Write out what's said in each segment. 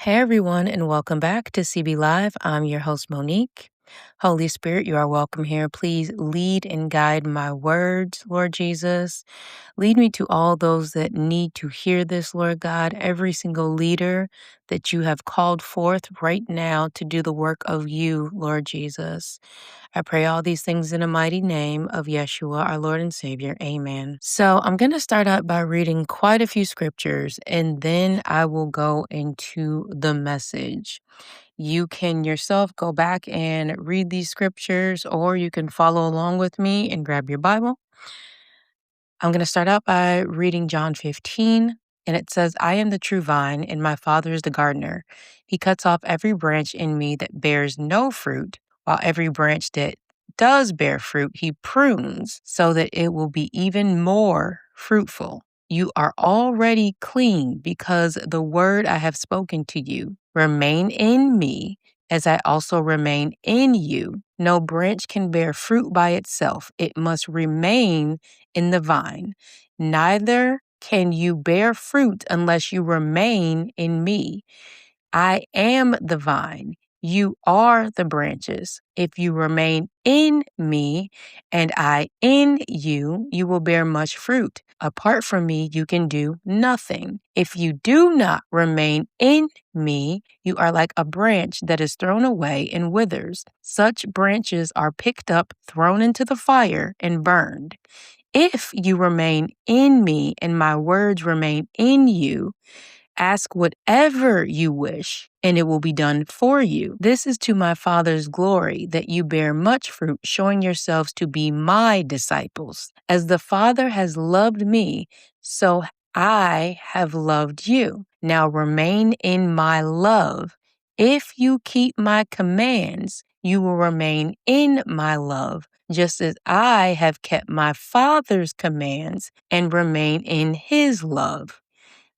Hey everyone, and welcome back to CB Live. I'm your host, Monique. Holy Spirit, you are welcome here. Please lead and guide my words, Lord Jesus. Lead me to all those that need to hear this, Lord God. Every single leader that you have called forth right now to do the work of you, Lord Jesus. I pray all these things in the mighty name of Yeshua, our Lord and Savior. Amen. So I'm going to start out by reading quite a few scriptures, and then I will go into the message. You can yourself go back and read these scriptures, or you can follow along with me and grab your Bible. I'm going to start out by reading John 15, and it says, I am the true vine, and my Father is the gardener. He cuts off every branch in me that bears no fruit, while every branch that does bear fruit, he prunes so that it will be even more fruitful. You are already clean because the word I have spoken to you. Remain in me as I also remain in you. No branch can bear fruit by itself. It must remain in the vine. Neither can you bear fruit unless you remain in me. I am the vine. You are the branches. If you remain in me and I in you, you will bear much fruit. Apart from me, you can do nothing. If you do not remain in me, you are like a branch that is thrown away and withers. Such branches are picked up, thrown into the fire, and burned. If you remain in me and my words remain in you, ask whatever you wish, and it will be done for you. This is to my Father's glory, that you bear much fruit, showing yourselves to be my disciples. As the Father has loved me, so I have loved you. Now remain in my love. If you keep my commands, you will remain in my love, just as I have kept my Father's commands and remain in his love.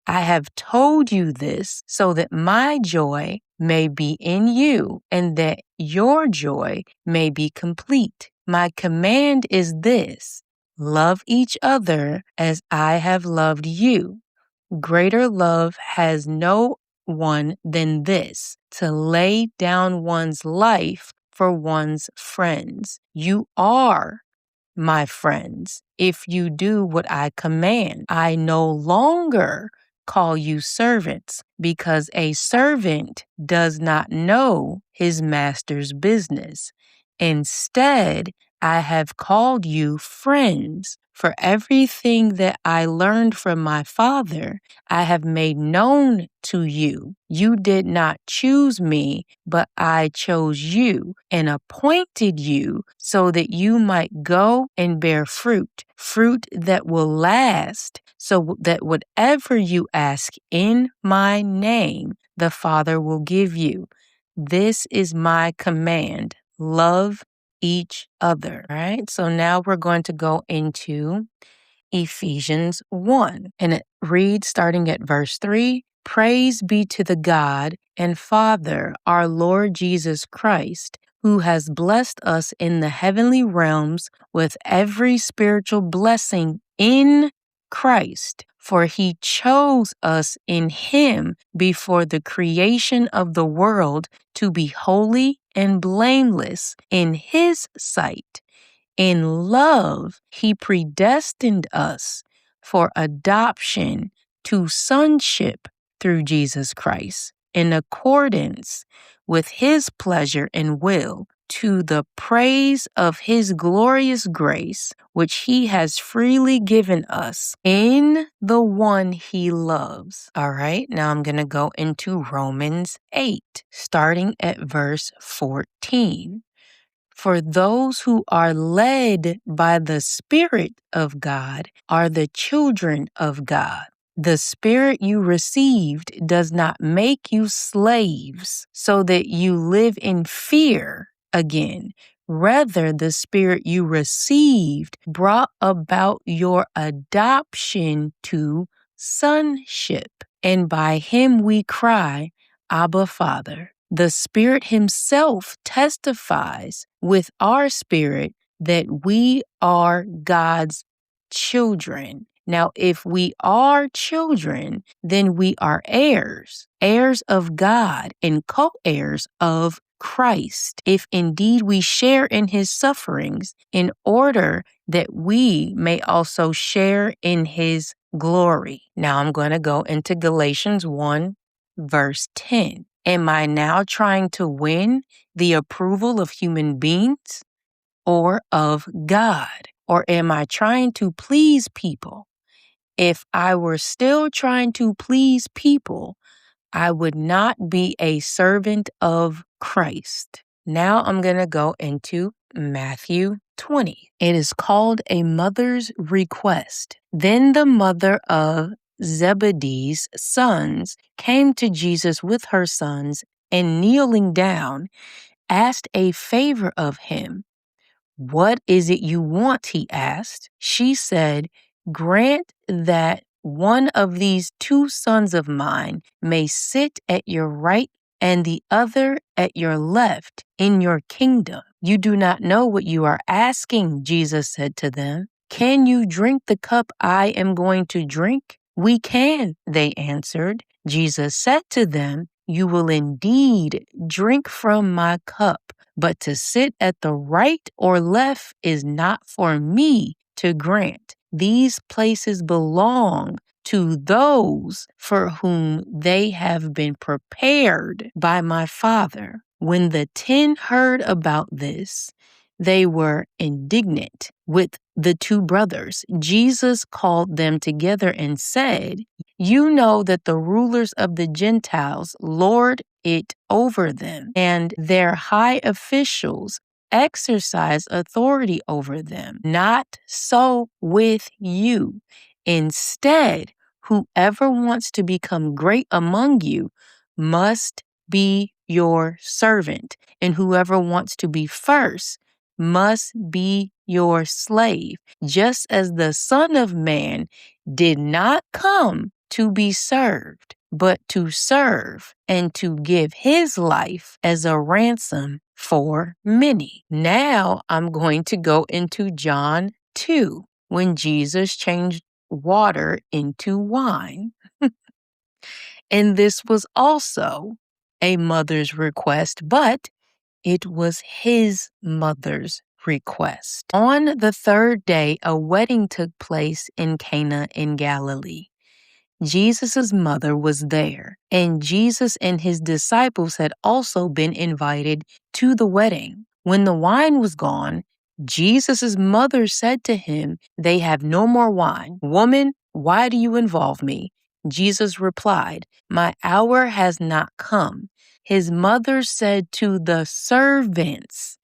I have told you this so that my joy may be in you and that your joy may be complete. My command is this: love each other as I have loved you. Greater love has no one than this, to lay down one's life for one's friends. You are my friends, if you do what I command. I no longer call you servants, because a servant does not know his master's business. Instead, I have called you friends, for everything that I learned from my Father, I have made known to you. You did not choose me, but I chose you and appointed you so that you might go and bear fruit, fruit that will last, so that whatever you ask in my name, the Father will give you. This is my command: love each other. All right, so now we're going to go into Ephesians 1, and it reads starting at verse 3. Praise be to the God and Father, our Lord Jesus Christ, who has blessed us in the heavenly realms with every spiritual blessing in Christ. For he chose us in him before the creation of the world to be holy and blameless in his sight. In love, he predestined us for adoption to sonship through Jesus Christ, in accordance with his pleasure and will, to the praise of his glorious grace, which he has freely given us in the one he loves. All right, now I'm going to go into Romans 8, starting at verse 14. For those who are led by the Spirit of God are the children of God. The Spirit you received does not make you slaves so that you live in fear again. Rather, the Spirit you received brought about your adoption to sonship, and by him we cry, Abba, Father. The Spirit himself testifies with our spirit that we are God's children. Now, if we are children, then we are heirs, heirs of God and co-heirs of Christ, if indeed we share in his sufferings, in order that we may also share in his glory. Now I'm going to go into Galatians 1, verse 10. Am I now trying to win the approval of human beings or of God? Or am I trying to please people? If I were still trying to please people, I would not be a servant of Christ. Now I'm going to go into Matthew 20. It is called a mother's request. Then the mother of Zebedee's sons came to Jesus with her sons and kneeling down, asked a favor of him. What is it you want? He asked. She said, grant that one of these two sons of mine may sit at your right and the other at your left in your kingdom. You do not know what you are asking, Jesus said to them. Can you drink the cup I am going to drink? We can, they answered. Jesus said to them, you will indeed drink from my cup. But to sit at the right or left is not for me to grant. These places belong to those for whom they have been prepared by my Father. When the 10 heard about this, they were indignant with the two brothers. Jesus called them together and said, you know that the rulers of the Gentiles lord it over them, and their high officials exercise authority over them. Not so with you. Instead, whoever wants to become great among you must be your servant, and whoever wants to be first must be your slave, just as the Son of Man did not come to be served, but to serve and to give his life as a ransom for many. Now I'm going to go into John 2, when Jesus changed water into wine. And this was also a mother's request, but it was his mother's request. On the third day, a wedding took place in Cana in Galilee. Jesus' mother was there, and Jesus and his disciples had also been invited to the wedding. When the wine was gone, Jesus' mother said to him, they have no more wine. Woman, why do you involve me? Jesus replied, my hour has not come. His mother said to the servants,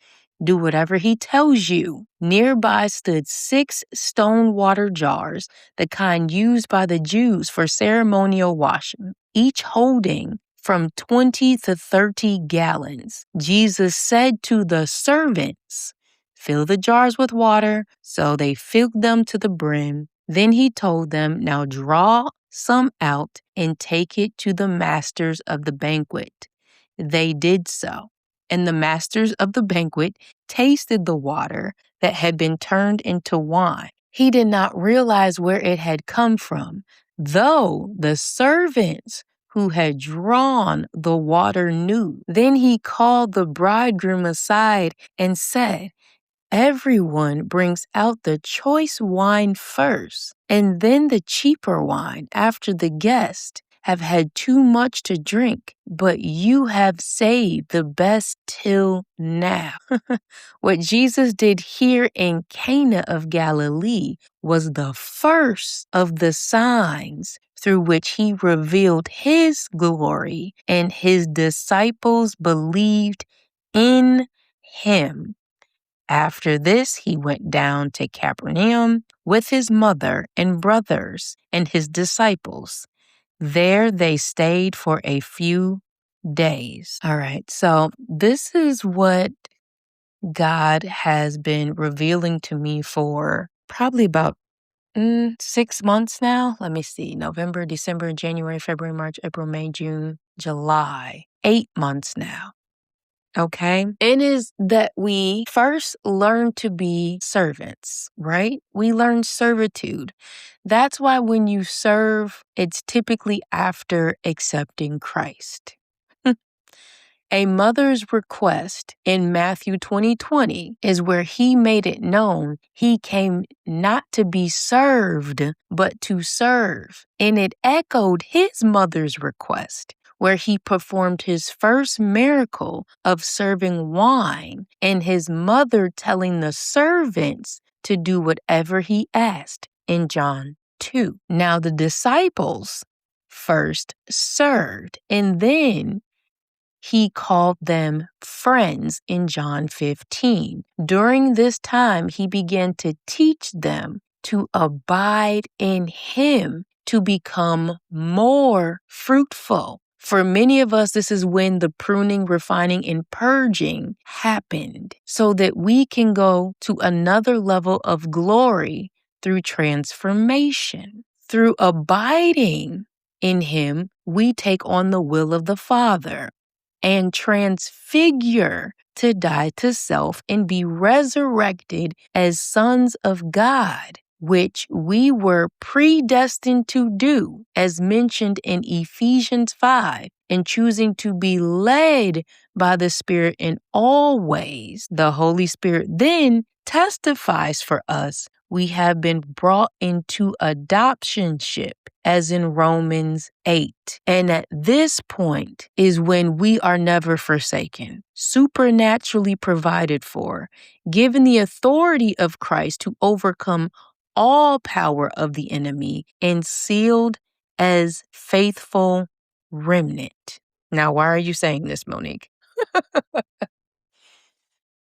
do whatever he tells you. Nearby stood 6 stone water jars, the kind used by the Jews for ceremonial washing, each holding from 20 to 30 gallons. Jesus said to the servants, fill the jars with water. So they filled them to the brim. Then he told them, now draw some out and take it to the masters of the banquet. They did so. And the masters of the banquet tasted the water that had been turned into wine. He did not realize where it had come from, though the servants who had drawn the water knew. Then he called the bridegroom aside and said, everyone brings out the choice wine first, and then the cheaper wine after the guests have had too much to drink, but you have saved the best till now. What Jesus did here in Cana of Galilee was the first of the signs through which he revealed his glory, and his disciples believed in him. After this, he went down to Capernaum with his mother and brothers and his disciples. There they stayed for a few days. All right, so this is what God has been revealing to me for probably about 6 months now. Let me see. November, December, January, February, March, April, May, June, July. 8 months now. Okay. It is that we first learn to be servants, right? We learn servitude. That's why when you serve, it's typically after accepting Christ. A mother's request in Matthew 20:20 is where he made it known he came not to be served, but to serve. And it echoed his mother's request, where he performed his first miracle of serving wine and his mother telling the servants to do whatever he asked in John 2. Now, the disciples first served, and then he called them friends in John 15. During this time, he began to teach them to abide in him, to become more fruitful. For many of us, this is when the pruning, refining, and purging happened, so that we can go to another level of glory through transformation. Through abiding in him, we take on the will of the Father and transfigure to die to self and be resurrected as sons of God, which we were predestined to do, as mentioned in Ephesians 5, and choosing to be led by the Spirit in all ways. The Holy Spirit then testifies for us. We have been brought into adoptionship, as in Romans 8. And at this point is when we are never forsaken, supernaturally provided for, given the authority of Christ to overcome all power of the enemy, and sealed as faithful remnant. Now, why are you saying this, Monique?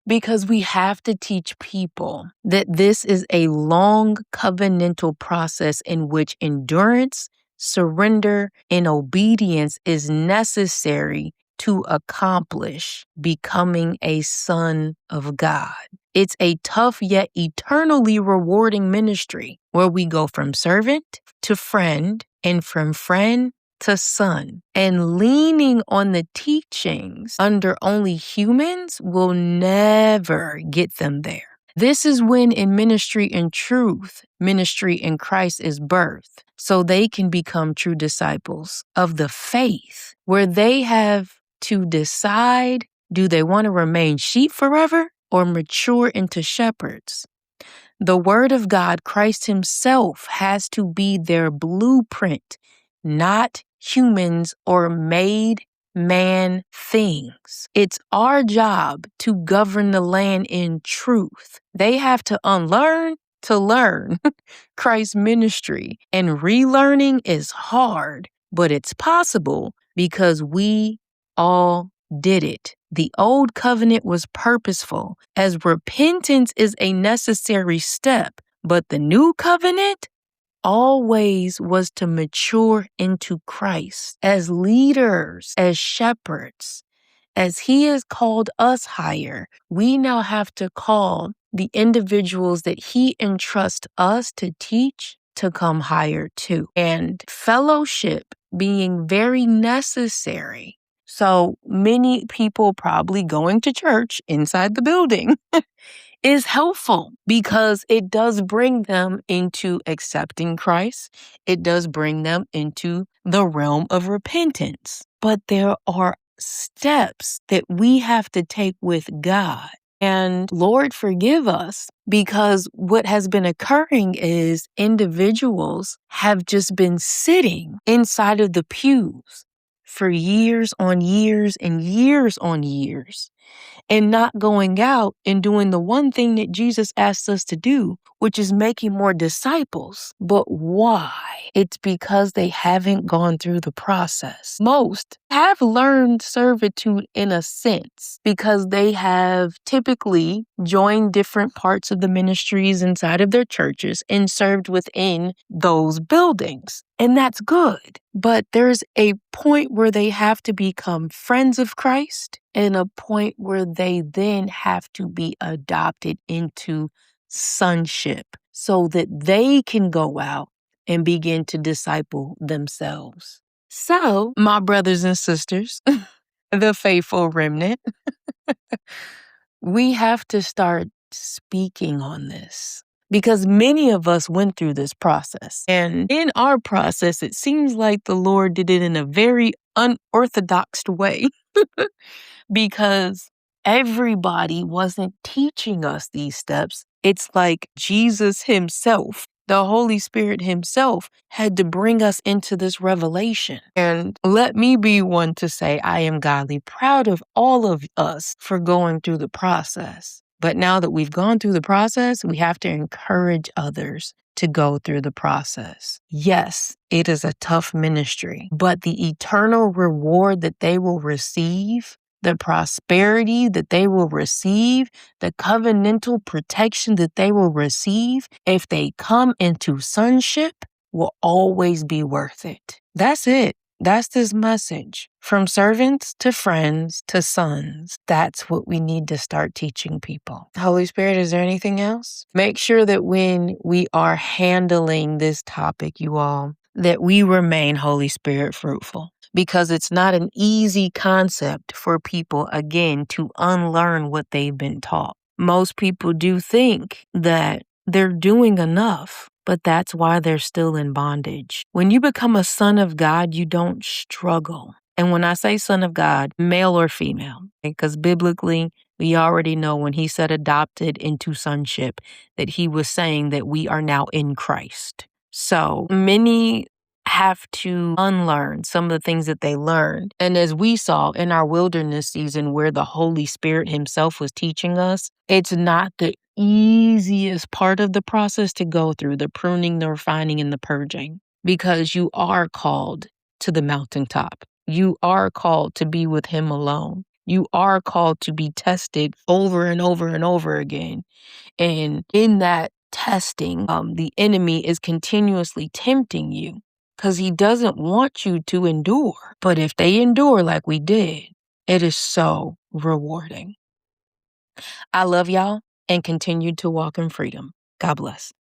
Because we have to teach people that this is a long covenantal process in which endurance, surrender, and obedience is necessary to accomplish becoming a son of God. It's a tough yet eternally rewarding ministry where we go from servant to friend and from friend to son. And leaning on the teachings under only humans will never get them there. This is when in ministry in truth, ministry in Christ is birthed, so they can become true disciples of the faith, where they have to decide, do they want to remain sheep forever or mature into shepherds? The Word of God, Christ himself, has to be their blueprint, not humans or made man things. It's our job to govern the land in truth. They have to unlearn to learn Christ's ministry, and relearning is hard, but it's possible because we all did it. The old covenant was purposeful, as repentance is a necessary step, but the new covenant always was to mature into Christ as leaders, as shepherds. As he has called us higher, we now have to call the individuals that he entrusts us to teach to come higher too. And fellowship being very necessary. So many people probably going to church inside the building is helpful because it does bring them into accepting Christ. It does bring them into the realm of repentance. But there are steps that we have to take with God. And Lord, forgive us, because what has been occurring is individuals have just been sitting inside of the pews for years on years and years on years, and not going out and doing the one thing that Jesus asked us to do, which is making more disciples. But why? It's because they haven't gone through the process. Most have learned servitude in a sense because they have typically joined different parts of the ministries inside of their churches and served within those buildings. And that's good. But there's a point where they have to become friends of Christ, and a point where they then have to be adopted into sonship so that they can go out and begin to disciple themselves. So, my brothers and sisters, the faithful remnant, we have to start speaking on this because many of us went through this process. And in our process, it seems like the Lord did it in a very unorthodox way because everybody wasn't teaching us these steps. It's like Jesus himself, the Holy Spirit himself, had to bring us into this revelation. And let me be one to say I am godly proud of all of us for going through the process. But now that we've gone through the process, we have to encourage others to go through the process. Yes, it is a tough ministry, but the eternal reward that they will receive, the prosperity that they will receive, the covenantal protection that they will receive if they come into sonship will always be worth it. That's it. That's this message. From servants to friends to sons. That's what we need to start teaching people. Holy Spirit, is there anything else? Make sure that when we are handling this topic, you all, that we remain Holy Spirit fruitful. Because it's not an easy concept for people, again, to unlearn what they've been taught. Most people do think that they're doing enough, but that's why they're still in bondage. When you become a son of God, you don't struggle. And when I say son of God, male or female, because biblically, we already know when he said adopted into sonship, that he was saying that we are now in Christ. So many have to unlearn some of the things that they learned. And as we saw in our wilderness season where the Holy Spirit himself was teaching us, it's not the easiest part of the process to go through, the pruning, the refining, and the purging, because you are called to the mountaintop. You are called to be with him alone. You are called to be tested over and over and over again. And in that testing, the enemy is continuously tempting you because he doesn't want you to endure. But if they endure like we did, it is so rewarding. I love y'all and continue to walk in freedom. God bless.